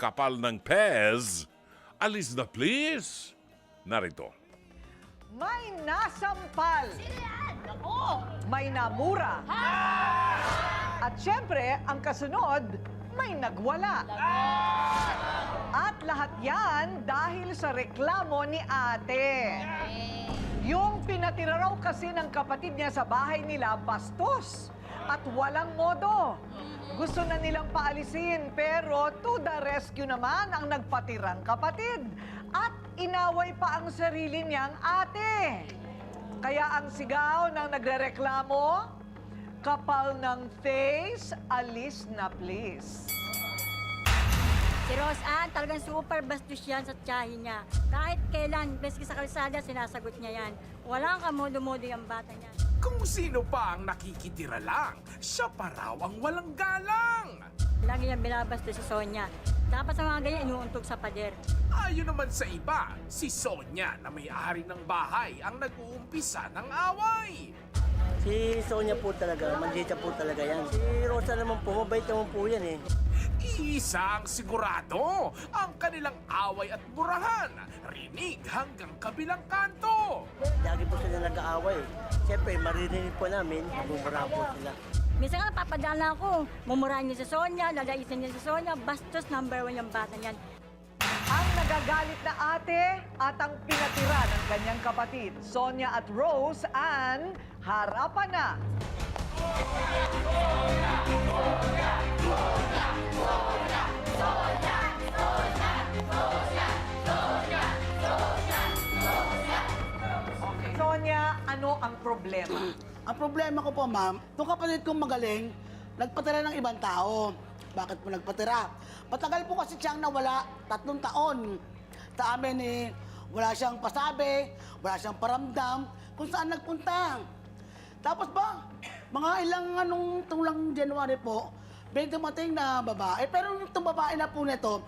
kapal ng Pez. Alis na please. Narito. May nasampal. May namura. At syempre, ang kasunod, may nagwala. At lahat yan dahil sa reklamo ni ate. Yung pinatira raw kasi ng kapatid niya sa bahay nila, bastos. At walang modo. Gusto na nilang paalisin, pero to the rescue naman ang nagpatirang kapatid. At inaway pa ang sarili niyang ate. Kaya ang sigaw ng nagrereklamo, kapal ng face, alis na please. Si Roseanne, talagang super bastos yan sa tiyahin niya. Kahit kailan, beski sa kalsada, sinasagot niya yan. Walang kamodo-modo yung bata niya. Kung sino pa ang nakikitira lang, siya pa raw ang walang galang. Lagi niya binabastos si Sonia. Dapat sa mga ganyan, inuuntog sa pader. Ayon naman sa iba, si Sonia na may-ari ng bahay ang nag-uumpisa ng away. Si Sonia po talaga, mandita po talaga yan. Si Rosa naman po, mabait naman po yan eh. Iisa ang sigurado, ang kanilang away at burahan, rinig hanggang kabilang kanto. Lagi po sila nag-aaway. Siyempre, maririnig po namin, mabubura po sila. Minsan nga, papadala ako. Mumurahin niya si Sonia, lalaisin niya si Sonia. Bastos, number 1 yung bata niyan. Ang nagagalit na ate at ang pinatira ng kanyang kapatid, Sonia at Rose, and harapan na. Sonia, ano ang problema? Ang problema ko po, ma'am, itong kapatid kong magaling, nagpatira ng ibang tao. Bakit po nagpatira? Matagal po kasi siyang nawala, 3 taon. Sa amin wala siyang pasabi, wala siyang paramdam, kung saan nagpunta. Tapos ba, mga ilang tulang January po, may dumating na babae. Pero itong babae na po nito,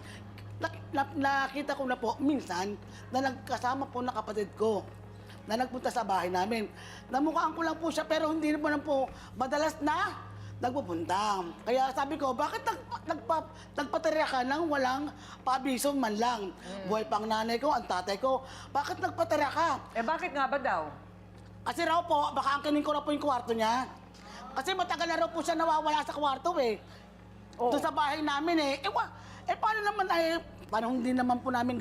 nakita ko na po minsan na nagkasama po na kapatid ko na nagpunta sa bahay namin. Namukhaan ko lang po siya pero hindi naman po madalas na nagpupunta. Kaya sabi ko, bakit nagpatira ka nang walang paabiso man lang? Buhay pang nanay ko, ang tatay ko, bakit nagpatira ka? Bakit nga ba daw? Kasi raw po, baka angkinin ko na po yung kwarto niya. Kasi matagal na raw po siya nawawala sa kwarto eh. Oh. Doon sa bahay namin eh. Paano naman paano hindi naman po namin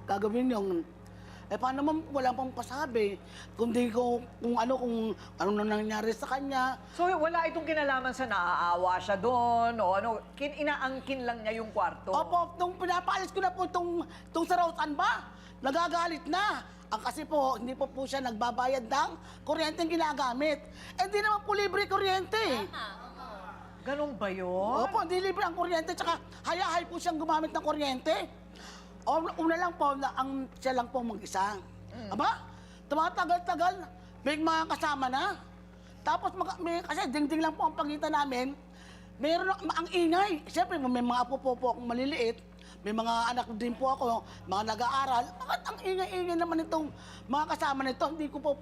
gagawin yung paano naman wala pang pasabi? Kung ano nangyari sa kanya. So wala itong kinalaman sa naaawa siya doon o ano, inaangkin lang niya yung kwarto. Opo, nung pinapaalis ko na po itong sa Roseanne ba, nagagalit na. Kasi po, hindi po siya nagbabayad ng kuryente yung ginagamit. Hindi naman po libre kuryente. Ganun ba yun? Opo, hindi libre ang kuryente, tsaka hayahay po siyang gumamit ng kuryente. Una lang po, siya lang po mag-isa. Aba, tumatagal-tagal, may mga kasama na. Tapos, kasi dingding lang po ang pagitan namin, mayroon ang ingay. Siyempre, may mga apo po akong maliliit, may mga anak din po ako, mga nag-aaral. Bakit ang ingay-ingay naman itong mga kasama nito? Hindi ko po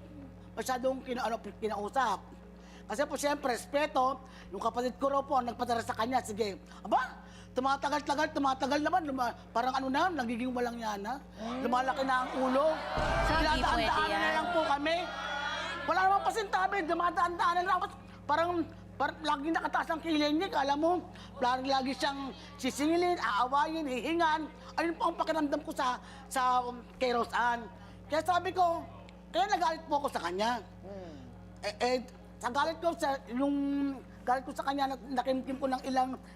masyadong kinausap. Kasi po, siyempre, respeto, yung kapatid ko raw po, nagpatara sa kanya, sige. Aba, tumatagal naman, parang nagiging walang yana. Lumalaki na ang ulo. Dinadaan-daanan na lang po kami. Wala namang pasintabi, dumadaan-daanan lang. Parang lagi nakataas ang kilay niya, kala mo, lagi siyang sisingilin, aawayin, hihingan. Ayun po ang pakiramdam ko sa kay Roseanne. Kaya sabi ko, kaya nagalit po ako sa kanya. Sa galit ko, galit ko sa kanya, nakimkim ko ng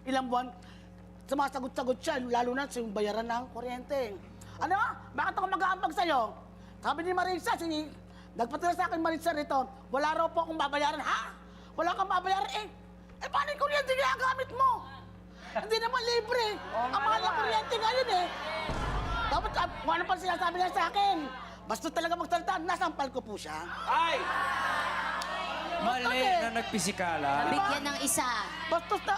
ilang buwan, sumasagot-sagot siya, lalo na sa bayaran ng kuryente. Ano? Bakit ako mag-aambag sa'yo? Sabi ni Marisa, nagpatira sa akin Marisa rito, wala raw po akong babayaran. Ha? Wala kang babayaran? Paano yung kuryente ginagamit mo? Hindi naman libre. Ang mahal ng kuryente ngayon eh. Dapat, kung ano pa sinasabi niya sa akin, basta talaga magsalita, nasampal ko po siya. Ay! Mali na nagpisikalan. Bigyan ng isa.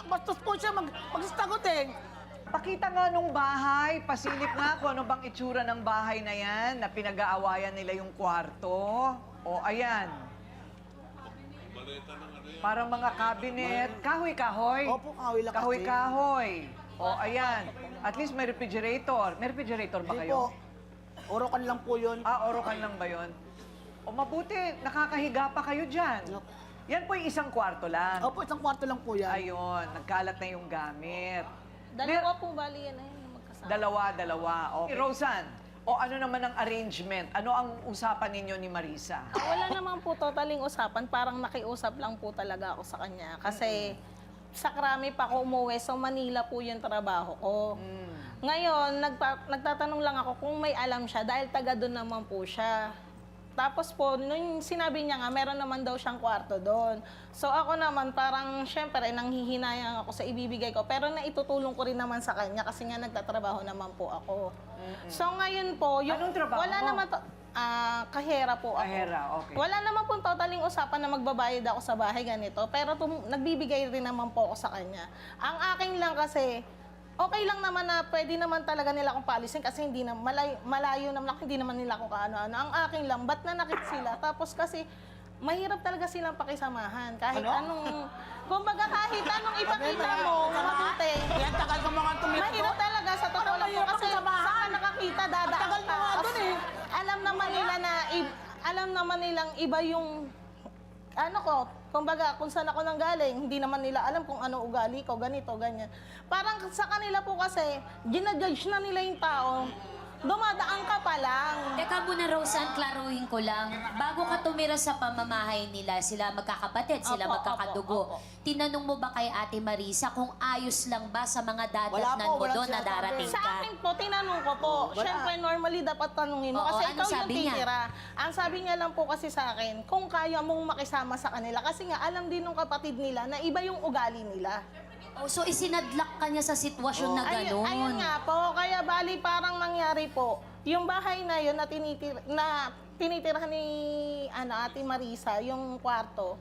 Bastos po siya magsasagot eh. Pakita nga nung bahay, pasilip nga kung ano bang itsura ng bahay na yan, na pinag-aawayan nila yung kwarto. O, ayan. Parang mga cabinet. Kahoy-kahoy. Opo, kahoy lang kasi. Kahoy-kahoy. O, ayan. At least may refrigerator. May refrigerator ba Hindi kayo? po. Orokan lang po yun. Orokan lang ba yun? O mabuti, nakakahiga pa kayo dyan. Opo. Yan po yung isang kwarto lang. Opo, isang kwarto lang po yan. Ayun, nagkalat na yung gamit. Dalawa pong bali yan yung magkasama. Dalawa. Okay. Rosan, o ano naman ang arrangement? Ano ang usapan ninyo ni Marisa? Wala naman po totaling usapan, parang nakiusap lang po talaga ako sa kanya. Kasi sa Krami pa ako umuwi, so Manila po yung trabaho ko. Ngayon, nagtatanong lang ako kung may alam siya dahil taga doon naman po siya. Tapos po, nung sinabi niya nga, meron naman daw siyang kwarto doon. So ako naman, parang syempre, nanghihinayang ako sa ibibigay ko. Pero naitutulong ko rin naman sa kanya kasi nga nagtatrabaho naman po ako. So ngayon po, Anong trabaho wala mo? naman kahera po ako. Kahera, okay. Wala naman pong totaling usapan na magbabayad ako sa bahay ganito. Pero nagbibigay rin naman po ako sa kanya. Ang akin lang kasi, okay lang naman na pwede naman talaga nila akong paalisin kasi hindi na, malayo naman ako, hindi naman nila ako kaano-ano. Ang akin lang, ba't nanakit sila? Tapos kasi, mahirap talaga silang pakisamahan. Kahit anong, kumbaga kahit anong ipakita mo, mabuti. Yan, tagal ka mga tumira. Mahirap talaga sa totoo lang po mahirap kasi pakisamahan. saan ka nakakita, dadaan Tagal mo ka. nga dun eh. Alam naman nila na, alam naman nilang iba yung, ano ko, kumbaga kung saan ako nang galing, hindi naman nila alam kung ano ugali ko, ganito, ganyan. Parang sa kanila po kasi, ginajudge na nila yung tao, dumadaan ka pa lang. Teka muna, Roseanne, klaruhin ko lang. Bago ka tumira sa pamamahay nila, sila magkakapatid, sila Opo, magkakadugo. opo. Tinanong mo ba kay Ate Marisa kung ayos lang ba sa mga Wala dadatnan po, mo walang doon na sinasabi. darating Sa ka? akin po, tinanong ko po. Wala. Siyempre, normally dapat tanungin mo Oo, kasi ano ikaw yung sabi niya? titira. Ang sabi niya lang po kasi sa akin, kung kaya mong makisama sa kanila. Kasi nga, alam din ng kapatid nila na iba yung ugali nila. Oh, so isinadlak ka niya sa sitwasyon na gano'n? Ayun nga po, kaya bali parang nangyari po, yung bahay na yun na tinitirhan ni Ate Marisa, yung kwarto,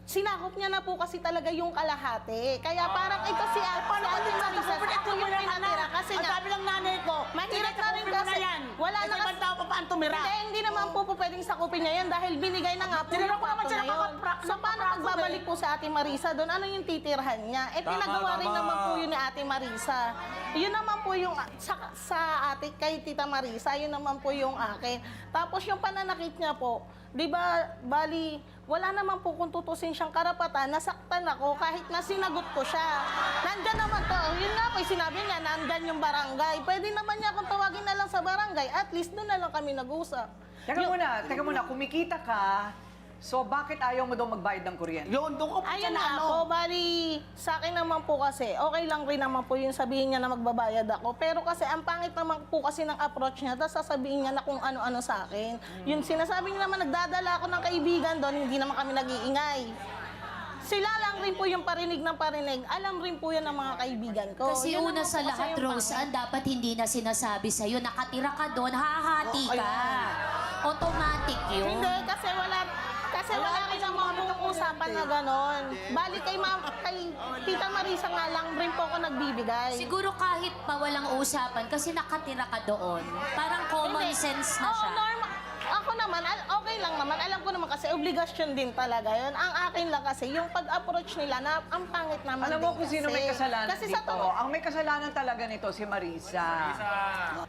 sinakop niya na po kasi talaga yung kalahati. Kaya parang ito si Ate Marisa, ako yung pinatira. Kasi Ang nga, sabi ng nanay ko, mahirap na rin kasi, wala na ibang tao pa paano tumira. hindi naman po pwedeng sakupin niya yan dahil binigay na nga po Tinanong yung ko naman kwarto siya na yun. nakapra- So paano nakapraso magbabalik po sa Ate Marisa doon? Ano yung titirhan niya? Eh pinagawa rin naman po yun ni Ate Marisa. Yun naman po yung sa ate kay Tita Marisa, yun naman po yung akin. Tapos yung pananakit niya po, di ba, bali, wala naman po kung tutusin siyang karapatan, nasaktan ako kahit na sinagot ko siya. Nandyan naman to, yun nga po, sinabi niya, nandyan yung barangay. Pwede naman niya akong tawagin na lang sa barangay, at least doon na lang kami nag-usap. Teka muna, kumikita ka, so bakit ayaw mo daw magbayad ng kuryente? Yun, doon ko po siya Ayun na nga ano. po, bali, sa akin naman po kasi, okay lang rin naman po yung sabihin niya na magbabayad ako. Pero kasi, ang pangit naman po kasi ng approach niya, tapos sasabihin niya na kung ano-ano sa akin. Yung sinasabi niya naman, nagdadala ako ng kaibigan doon, hindi naman kami nag-iingay. Sila lang rin po yung parinig ng parinig. Alam rin po yan ng mga kaibigan ko. Kasi Yun una naman sa po kasi lahat, yung pangit. Roseanne, dapat hindi na sinasabi sa'yo. Nakatira ka doon, hahati ka. Automatic yun. Hindi, kasi wala rin naman pong usapan na gano'n. Bali kay Tita Marisa nga lang rin po ako nagbibigay. Siguro kahit pa walang usapan kasi nakatira ka doon. Parang common Hindi. sense na Oo, siya. Ako naman, okay lang naman. Alam ko naman kasi obligasyon din talaga yun. Ang akin lang kasi, yung pag-approach nila na ang pangit naman Alam mo din kung sino may kasi. kasalanan Kasi dito? sa Ang may kasalanan talaga nito si Marisa.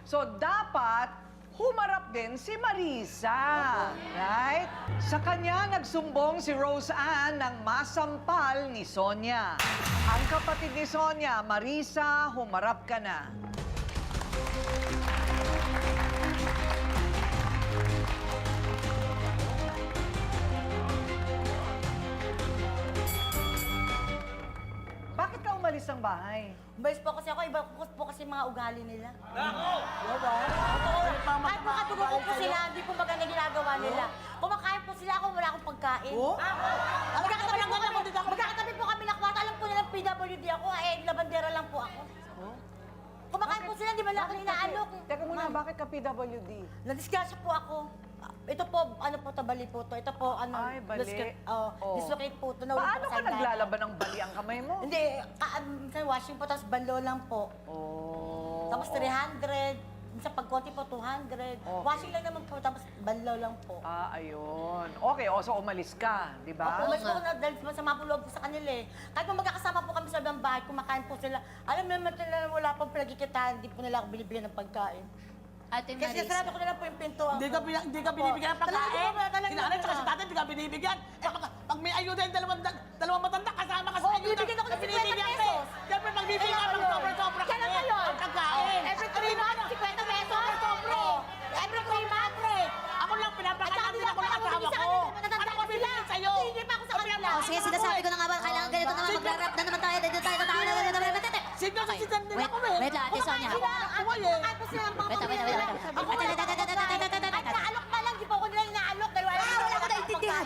So, dapat humarap din si Marisa. Right? Sa kanya nagsumbong si Roseanne ng masampal ni Sonia. Ang kapatid ni Sonia, Marisa, humarap ka na. Bakit ka umalis ng bahay? Umalis po kasi ako, iba po kasi mga ugali nila. Kahit Kahit makatugo ko po sila, hindi po maganda ginagawa nila. Kumakain po sila ako, wala akong pagkain. Oh? Magkakatabi po kami na kwarto. Alam po nilang PWD ako, labandera lang po ako. Kumakain po sila, di ba lang ako inaalok? Teka muna, bakit ka PWD? Nadisgrasya po ako. Ito po, ano po, tabali po to. Ito po, ano, Ay, bali. Oh. dislocate po to. Paano ka naglalaban ng bali ang kamay mo? Hindi, minsan washing po, tapos banlo lang po. Oh. Tapos 300. Minsan pag konti po, 200. Okay. Washing lang naman po, tapos banlaw lang po. Ayun. Okay, so umalis ka, di ba? Umalis po na dahil masama po loob ko sa kanila eh. Kahit po magkakasama po kami sa ibang bahay, kumakain po sila. Alam naman nila wala pong pinagkikitaan, hindi po nila ako binibigyan ng pagkain. Ate Kasi Marisa. sarado ko na lang po yung pinto. Hindi ka binibigyan ng pagkain. Talaga Si nanay tsaka si tatay, hindi ka binibigyan. Pag may ayuda yung dalawang matanda, kasama ka sa Oh, ayuda. bibigyan ako ng 50 Binibigyan ka eh. pesos. Siyempre, magbibigyan ka ng sobra-sobra Kailan kasi. ba yun? Ang pagkain. Every 3 months, 50 pesos. Sobra. Every 3 months. Ako lang, pinapakain din ako ng asawa ko. Ano ko binibigyan sa'yo? Hindi pa ako sa kanila. O sige, sinasabi ko na nga ba, kailangan ganito naman, magra-rap na naman tayo, dito tayo. Sino sa sitan din Wait, ako eh. wait lang, Ate Sonia. Kumakain po sila ng mga Wait, naalok pa lang, di po ako nila inaalok dahil wala ko naintindihan.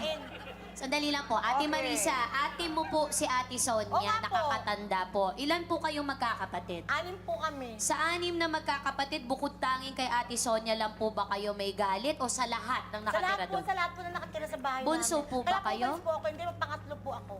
Sandali lang po. Ate Okay. Marisa, ate mo po si Ate Sonia, Oo nga po. nakakatanda po. Ilan po kayong magkakapatid? 6 po kami. Sa 6 na magkakapatid, bukod tanging kay Ate Sonia lang po ba kayo may galit o sa lahat ng nakatira doon? Sa lahat po na nakatira sa bahay Bunso namin. po ba kayo? Kaya po ako, hindi pangatlo po ako.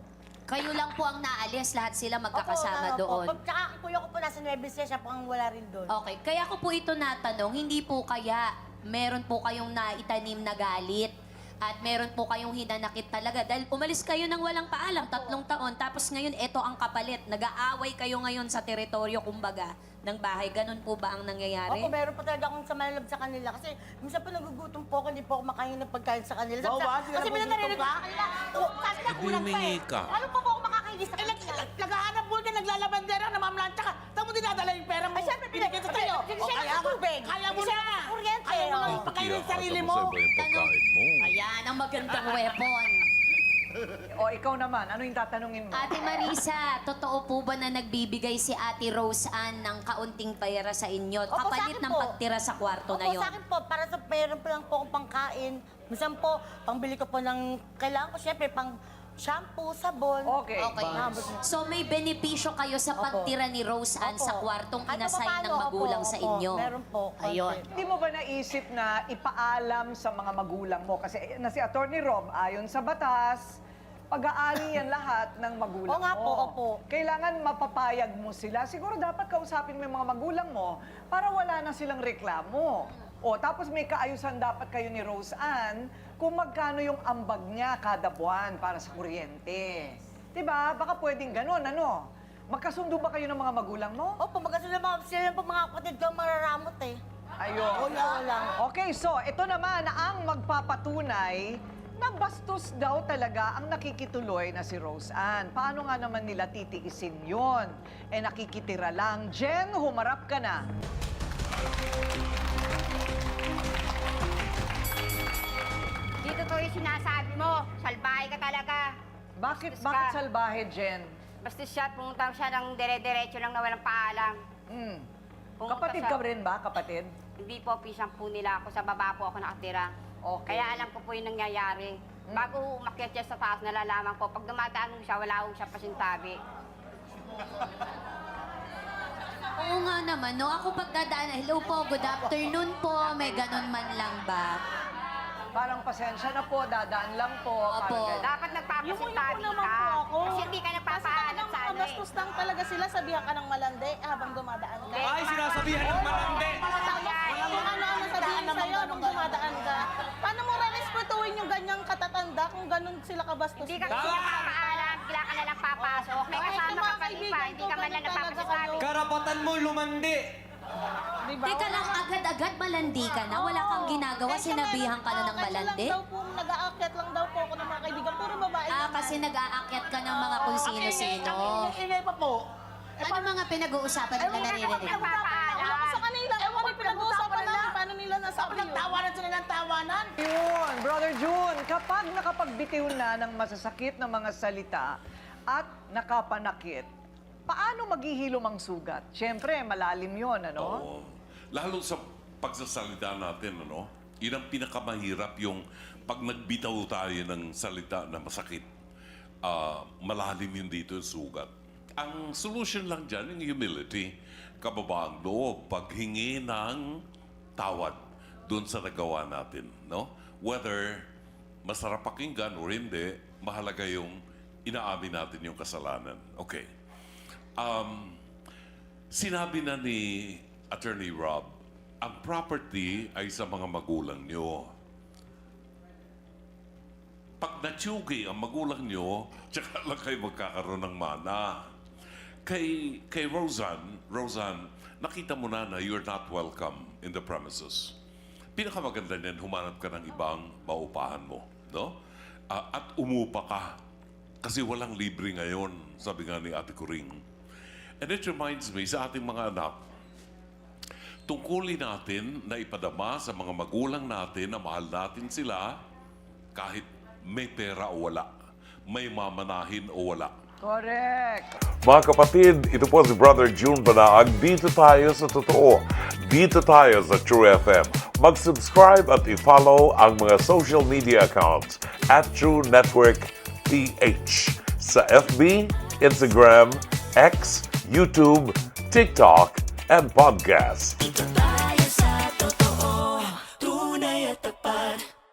Kayo lang po ang naalis, lahat sila magkakasama Opo, doon. Opo, tsaka kuya ko po nasa Nueva Ecija, siya po ang wala rin doon. Okay, kaya ko po ito natanong, hindi po kaya meron po kayong naitanim na galit at meron po kayong hinanakit talaga dahil umalis kayo ng walang paalam, 3 taon, tapos ngayon ito ang kapalit. Nag-aaway kayo ngayon sa teritoryo, kumbaga, ng bahay. Ganun po ba ang nangyayari? Opo, meron pa talaga akong samanalab sa kanila kasi minsan po nagugutom po ako, hindi po ako makain ng pagkain sa kanila. Oo ba? Hindi ka Kasi nagugutom minsan narinig ko ka? sa kanila, kasi na kulang pa Humingi eh. ka. Ano po ba ako makakainis sa kanila? Naghahanap buhay ka, naglalabandera, namamlantsa ka. Tapos mo dinadala yung pera mo. Ay, syempre, binigyan sa sa'yo. Kasi O, siya kaya mo, tubig. kaya mo Kasi na. siya kuryente. Kaya mo Oo. na pagkain yung sarili mo. Sa yung pagkain mo. Ayan, ang magandang weapon. O ikaw naman, ano yung tatanungin mo? Ate Marisa, totoo po ba na nagbibigay si Ate Rose Ann ng kaunting pera sa inyo? Opo, Kapalit sa akin ng po. pagtira sa kwarto na Opo, yon? sa akin po, para sa meron po lang po akong pangkain. Minsan po, pangbili ko po ng, kailangan ko syempre, pang shampoo, sabon. Okay. Okay. So may benepisyo kayo sa pagtira ni Rose Ann sa kwartong inassign ng magulang sa inyo? Meron po. konti. Ayun. Hindi mo ba naisip na ipaalam sa mga magulang mo? Kasi na si Attorney Rob, ayon sa batas, pag-aali yan lahat ng magulang Oo nga mo. po, opo. Kailangan mapapayag mo sila. Siguro dapat kausapin mo yung mga magulang mo para wala na silang reklamo. O, tapos may kaayusan dapat kayo ni Rose Ann kung magkano yung ambag niya kada buwan para sa kuryente. Diba? Baka pwedeng ganun, ano? Magkasundo ba kayo ng mga magulang mo? Opo, magkasunod sila po mga kapatid ko ang mararamot eh. Ayun. Wala. Okay, so ito naman ang magpapatunay na bastos daw talaga ang nakikituloy na si Rose Ann. Paano nga naman nila titiisin yon? Eh nakikitira lang. Jen, humarap ka na. Dito to yung sinasabi mo. Salbahe ka talaga. Bakit Bastos ka. salbahe, Jen? Basta siya, pumunta siya ng dire-diretso lang na walang paalam. Hmm. Pumunta Kapatid siya- ka rin ba, kapatid? Hindi po, pisang po nila ako. Sa baba po ako nakatira. Okay. Kaya alam ko po yung nangyayari. Bago umakyat siya sa taas, nalalaman ko. Pag dumadaan siya, wala siya pasintabi. Oo nga naman, no? Ako pagdadaan, hello po, good afternoon po, may ganun man lang ba? Parang pasensya na po, dadaan lang po. Opo. Parang ganun. Dapat nagpapasintabi naman ka. po ako. Kasi hindi ka nagpapaalam sa ano eh. Bastos lang talaga sila, sabihan ka ng malandi habang dumadaan ka. Ay, sinasabihan ng malandi. Kung ano-ano sabihin sa'yo nung dumadaan ka. Paano mo respetuhin yung ganyang katatanda kung ganun sila kabastos? Hindi ka kasi nagpapaalam, bigla ka na lang papasok. May Kahit kasama yung ka mga pa kaibigan hindi ko, ka man lang ganun talaga nagpapasintabi. kayo. Karapatan mo lumandi. Diba? Teka lang, agad-agad malandi ka na? Wala kang ginagawa, sinabihan ka na ng malandi? Kasi lang daw po, nag-aakyat lang daw po ako ng mga kaibigan. Puro babae Ah, naman. kasi nag-aakyat ka ng mga kung sino-sino. Ang ingay pa po. Ano mga pinag-uusapan nila naririnig? Wala ko sa kanila. Ewan ko pinag-uusapan namin. Paano nila nasabi yun? Nagtawanan sila ng tawanan. Yun, Brother June, kapag nakapagbitiw na ng masasakit na mga salita at nakapanakit, paano maghihilom ang sugat? Siyempre, malalim yon, ano? Oo. Lalo sa pagsasalita natin, ano? Yun ang pinakamahirap yung pag nagbitaw tayo ng salita na masakit. Malalim yun dito yung sugat. Ang solution lang dyan, yung humility, kababaang loob, paghingi ng tawad doon sa nagawa natin, no? Whether masarap pakinggan or hindi, mahalaga yung inaamin natin yung kasalanan. Okay. Sinabi na ni Attorney Rob ang property ay sa mga magulang nyo. Pag natsugi ang magulang nyo, tsaka lang kayo magkakaroon ng mana. Kay Roseanne, nakita mo na you're not welcome in the premises. Pinakamaganda niyan, humanap ka ng ibang maupahan mo. No? At umupa ka. Kasi walang libre ngayon, sabi nga ni Ate Kuring. And it reminds me sa ating mga anak, tungkulin natin na ipadama sa mga magulang natin na mahal natin sila kahit may pera o wala, may mamanahin o wala. Correct. Mga kapatid, ito po si Brother June Banaag. Dito tayo sa totoo. Dito tayo sa True FM. Mag-subscribe at i-follow ang mga social media accounts at True Network PH sa FB, Instagram, X, YouTube, TikTok, and podcast.